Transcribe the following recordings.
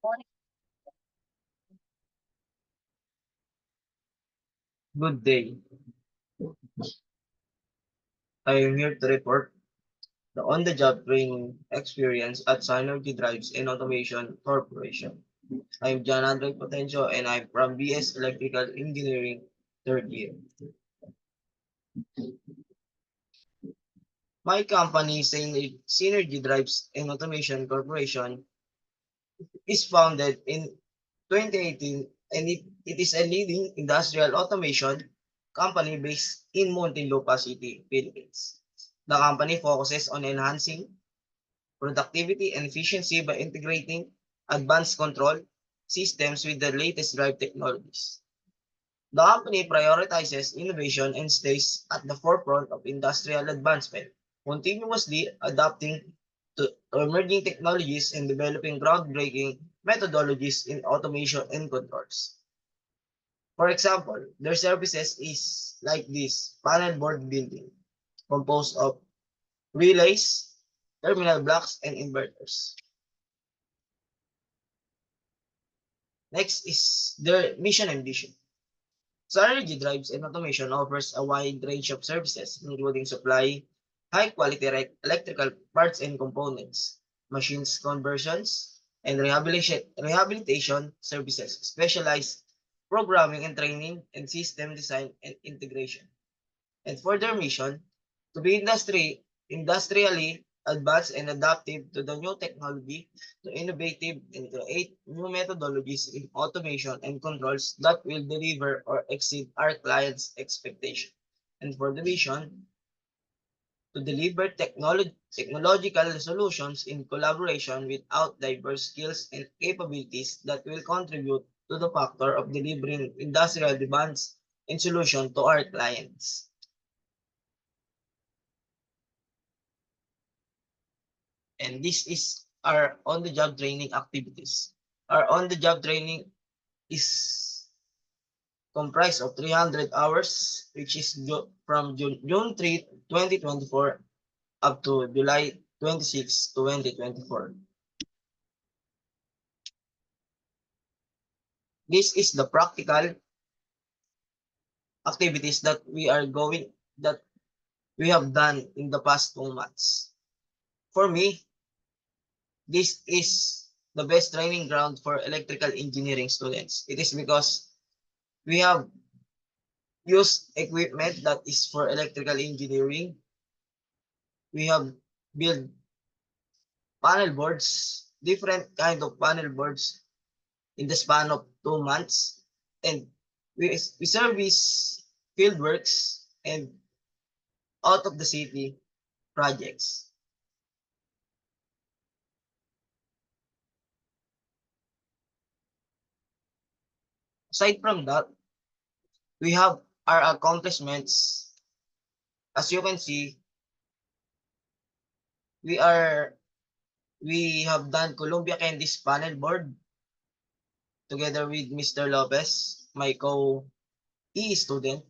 Good day. I am here to report the on-the-job training experience at Synergy Drives and Automation Corporation. I'm John Andre Potencio and I'm from BS Electrical Engineering third year. My company, Synergy Drives and Automation Corporation, is founded in 2018 and it is a leading industrial automation company based in Muntinlupa City, Philippines. The company focuses on enhancing productivity and efficiency by integrating advanced control systems with the latest drive technologies. The company prioritizes innovation and stays at the forefront of industrial advancement, continuously adapting to emerging technologies and developing groundbreaking methodologies in automation and controls. For example, their services is like this panel board building, composed of relays, terminal blocks, and inverters. Next is their mission and vision. Synergy Drives and Automation offers a wide range of services, including supply, high-quality electrical parts and components, machines conversions, and rehabilitation services, specialized programming and training, and system design and integration. And for their mission, to be industrially advanced and adaptive to the new technology, to innovative and create new methodologies in automation and controls that will deliver or exceed our clients' expectation. And for the vision, to deliver technological solutions in collaboration without diverse skills and capabilities that will contribute to the factor of delivering industrial demands and solutions to our clients. And this is our on-the-job training activities. Our on-the-job training is comprised of 300 hours, which is from June 3, 2024 up to July 26, 2024. This is the practical activities that we have done in the past 2 months. For me, this is the best training ground for electrical engineering students. It is because we have used equipment that is for electrical engineering. We have built panel boards, different kind of panel boards in the span of 2 months. And we service field works and out of the city projects. Aside from that, we have our accomplishments. As you can see, we are we have done Columbia Candies panel board together with Mr. Lopez, my co-E student,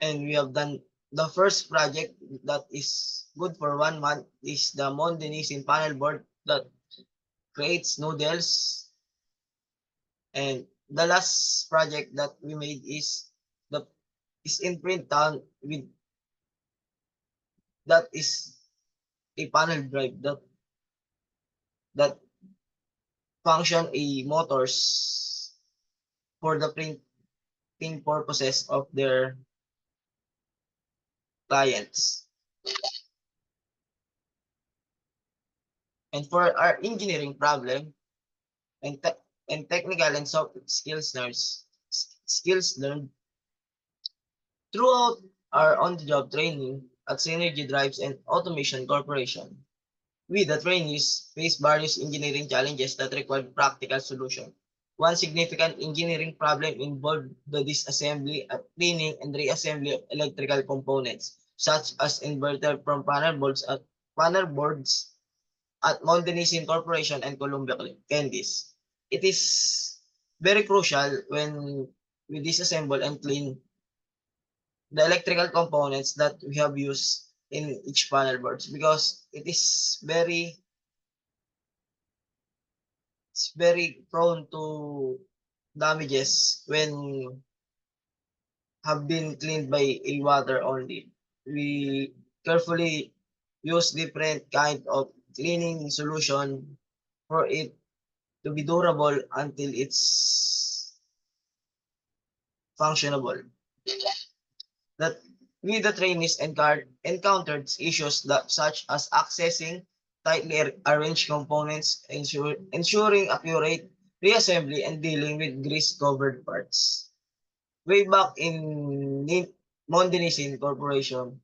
and we have done the first project that is good for 1 month is the Mondenisin panel board that creates noodles, and the last project that we made the is in print town with that is a panel drive that function a motors for the printing purposes of their clients. And for our engineering problem and technical and soft skills learned throughout our on-the-job training at Synergy Drives and Automation Corporation, we, the trainees, face various engineering challenges that require practical solution. One significant engineering problem involved the disassembly, cleaning, and reassembly of electrical components, such as inverter from panel boards at Mondenisin Corporation and Columbia Candies. It is very crucial when we disassemble and clean the electrical components that we have used in each panel boards because it is very it's very prone to damages when have been cleaned by a water only. We carefully use different kind of cleaning solution for it to be durable until it's functionable. That we the trainees encountered issues that such as accessing tightly arranged components, ensuring accurate reassembly, and dealing with grease-covered parts. Way back in Mondenisin Corporation,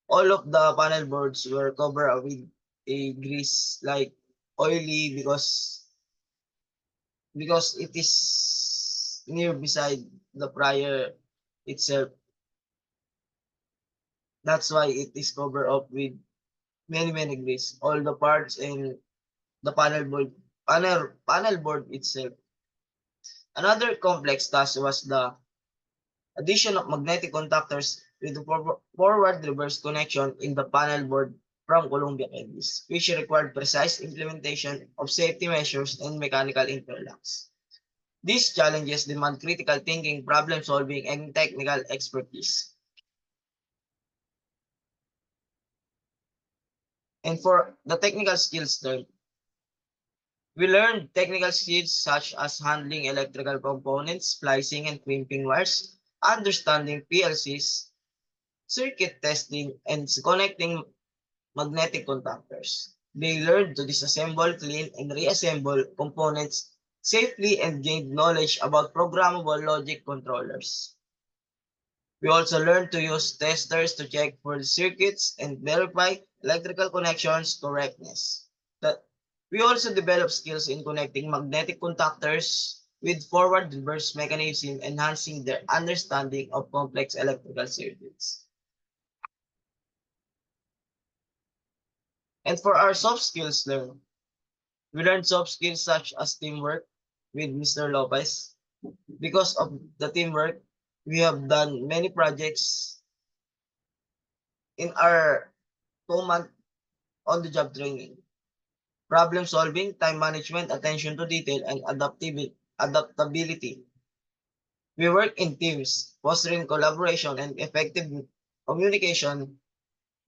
all of the panel boards were covered with a grease like oily because it is near beside the prior itself. That's why it is covered up with many grease. All the parts and the panel board itself. Another complex task was the addition of magnetic contactors with the forward reverse connection in the panel board from Columbia Candies, which required precise implementation of safety measures and mechanical interlocks. These challenges demand critical thinking, problem solving, and technical expertise. And for the technical skills learned, we learned technical skills such as handling electrical components, splicing and crimping wires, understanding PLCs, circuit testing, and connecting magnetic contactors. They learned to disassemble, clean, and reassemble components safely and gained knowledge about programmable logic controllers. We also learned to use testers to check for the circuits and verify electrical connections correctness. That we also developed skills in connecting magnetic contactors with forward reverse mechanism, enhancing their understanding of complex electrical circuits. And for our soft skills learned, we learned soft skills such as teamwork with Mr. Lopez. Because of the teamwork, we have done many projects in our 2 month on-the-job training. Problem solving, time management, attention to detail, and adaptability. We work in teams, fostering collaboration and effective communication.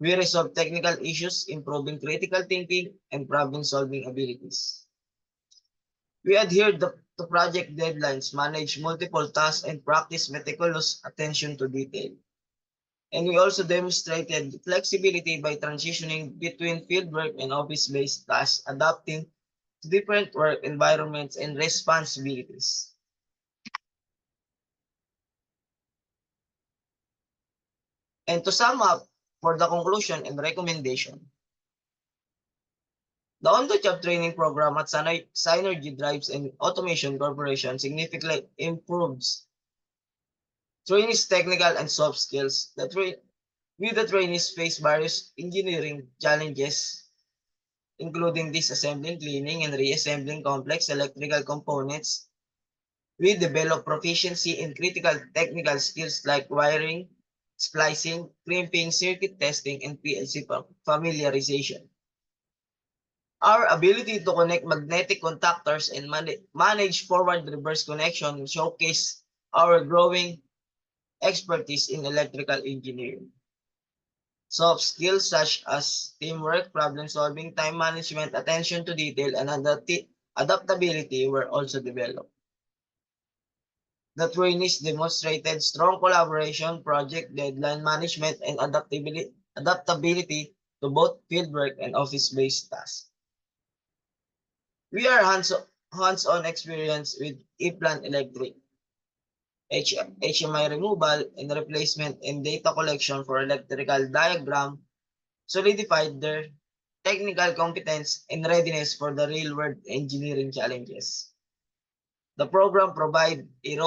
We resolve technical issues, improving critical thinking and problem-solving abilities. We adhere to project deadlines, manage multiple tasks, and practice meticulous attention to detail. And we also demonstrated flexibility by transitioning between fieldwork and office-based tasks, adapting to different work environments and responsibilities. And to sum up, for the conclusion and recommendation, the on-the-job training program at Synergy Drives and Automation Corporation significantly improves trainees' technical and soft skills. With the trainees face various engineering challenges, including disassembling, cleaning, and reassembling complex electrical components. We develop proficiency in critical technical skills like wiring, splicing, crimping, circuit testing, and PLC familiarization. Our ability to connect magnetic contactors and manage forward-reverse connection showcase our growing expertise in electrical engineering. Soft skills such as teamwork, problem solving, time management, attention to detail, and adaptability were also developed. The trainees demonstrated strong collaboration, project deadline management, and adaptability to both fieldwork and office-based tasks. We are hands-on experience with E-Plan Electric, HMI removal and replacement, and data collection for electrical diagram solidified their technical competence and readiness for the real-world engineering challenges. The program provides a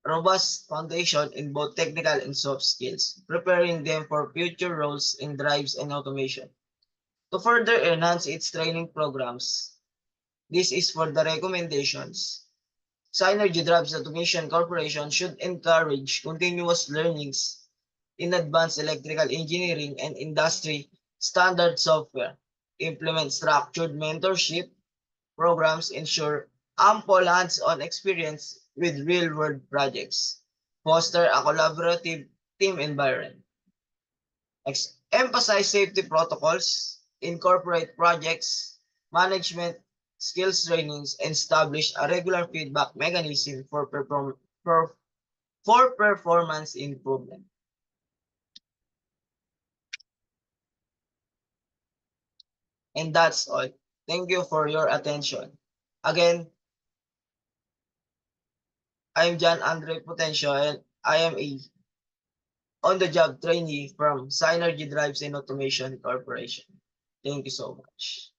robust foundation in both technical and soft skills, preparing them for future roles in drives and automation. To further enhance its training programs, this is for the recommendations. Synergy Drives Automation Corporation should encourage continuous learnings in advanced electrical engineering and industry standard software, implement structured mentorship, programs ensure ample hands-on experience with real-world projects, foster a collaborative team environment, emphasize safety protocols, incorporate projects, management, skills trainings, and establish a regular feedback mechanism for performance improvement. And that's all. Thank you for your attention. Again, I'm John Andre Potencio and I am a on-the-job trainee from Synergy Drives and Automation Corporation. Thank you so much.